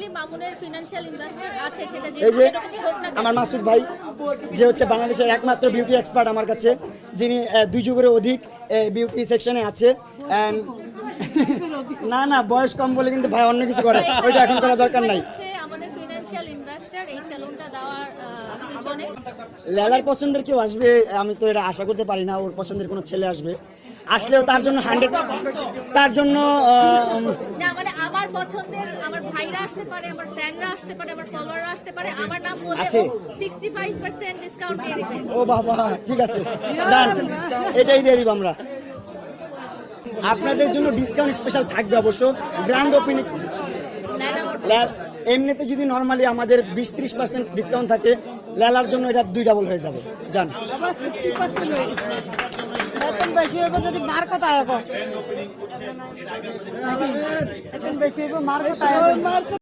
Actually মামুনের financial investor আছে সেটা যে এই যে এরকমই হোক না কেন। আমার মাসুদ ভাই যে হচ্ছে বাংলাদেশের একমাত্র বিউটি এক্সপার্ট আমার কাছে, যিনি 2 যুগেরও অধিক বিউটি সেকশনে আছে। অ্যান্ড না না বয়স কম বলে কিন্তু ভাই অন্য কিছু করে, ওইটা এখন করা দরকার নাই। হচ্ছে আমাদের ফিনান্সিয়াল ইনভেস্টর এই সেলুনটা দেওয়ার পিছনে। লেলার পছন্দের কেউ আসবে আমি তো এটা আশা করতে পারি না, ওর পছন্দের কোনো ছেলে আসবে, আসলেও তার জন্য 100 তার জন্য না মানে আমার পছন্দের আমার ভাইরা আসতে পারে, আমার ফ্যানরা আসতে পারে, আমার ফলোয়াররা আসতে পারে, আমার নাম বলে আছে। 65% ডিসকাউন্ট দিয়ে দিবে। ও বাবা ঠিক আছে ডান, এটাই দিয়ে দিব আমরা। আপনাদের জন্য ডিসকাউন্ট স্পেশাল থাকবে অবশ্য, গ্র্যান্ড ওপেনিং। এমনিতে যদি নর্মালি আমাদের 20-30% ডিসকাউন্ট থাকে, লেলার জন্য এটা 2 ডাবল হয়ে যাবে। জান আবার 60% হয়ে গেছে। এখন বেশি হইব যদি মার কথা এখন বেশি হইব মার কথা